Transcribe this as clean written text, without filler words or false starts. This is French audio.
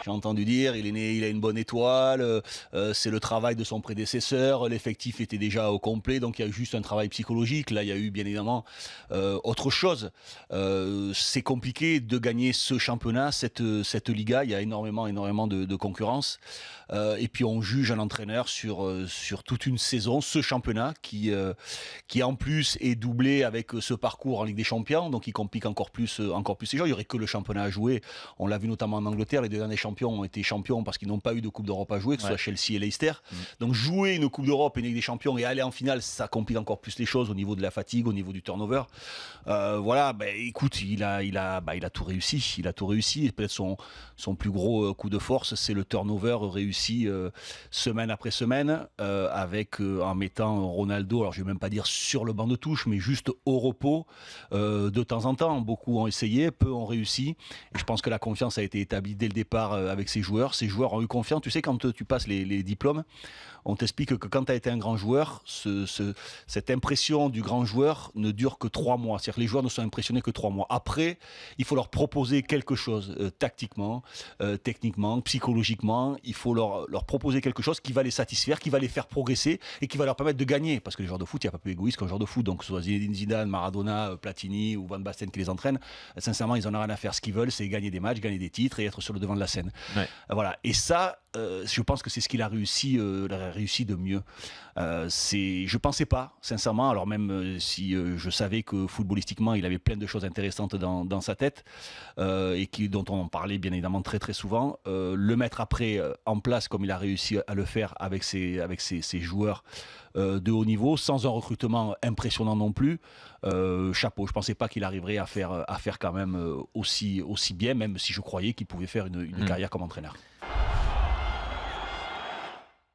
J'ai entendu dire, il est né, il a une bonne étoile, c'est le travail de son prédécesseur, l'effectif était déjà au complet, donc il y a eu juste un travail psychologique. Là, il y a eu bien évidemment autre chose. C'est compliqué de gagner ce championnat, cette Liga. Il y a énormément de concurrence. Et puis on juge un entraîneur sur toute une saison, ce championnat qui en plus est doublé avec ce parcours en Ligue des Champions, donc il complique encore plus les gens. Il y aurait que le championnat à jouer. On l'a vu notamment en Angleterre, les deux derniers champions ont été champions parce qu'ils n'ont pas eu de Coupe d'Europe à jouer, que ce soit Chelsea et Leicester. Donc jouer une Coupe d'Europe et une Ligue des Champions et aller en finale, ça complique encore plus les choses au niveau de la fatigue, au niveau du turnover. Voilà, écoute, il a tout réussi. Il a tout réussi. Et peut-être son plus gros coup de force, c'est le turnover réussi semaine après semaine, en mettant Ronaldo, alors je vais même pas dire sur le banc de touche, mais juste au repos de temps en temps. Beaucoup ont essayé, peu ont réussi. Et je pense que la confiance a été établie dès le départ avec ces joueurs. Ces joueurs ont eu confiance. Tu sais, quand tu passes les diplômes, on t'explique que quand tu as été un grand joueur, cette impression du grand joueur ne dure que 3 mois. C'est-à-dire que les joueurs ne sont impressionnés que 3 mois. Après, il faut leur proposer quelque chose, tactiquement, techniquement, psychologiquement. Il faut leur proposer quelque chose qui va les satisfaire, qui va les faire progresser et qui va leur permettre de gagner. Parce que les joueurs de foot, il n'y a pas plus égoïste qu'un joueur de foot. Donc, que ce soit Zinedine Zidane, Maradona, Platini ou Van Basten qui les entraînent, sincèrement, ils n'en ont rien à faire. Ce qu'ils veulent, c'est gagner des matchs, gagner des titres et être sur le devant de la scène. Ouais. Voilà. Et ça, je pense que c'est ce qu'il a réussi de mieux. Je pensais pas, sincèrement, alors même si je savais que footballistiquement il avait plein de choses intéressantes dans sa tête dont on en parlait bien évidemment très très souvent, le mettre après en place comme il a réussi à le faire avec ses joueurs de haut niveau, sans un recrutement impressionnant non plus. Chapeau, je pensais pas qu'il arriverait à faire quand même aussi bien, même si je croyais qu'il pouvait faire une carrière comme entraîneur.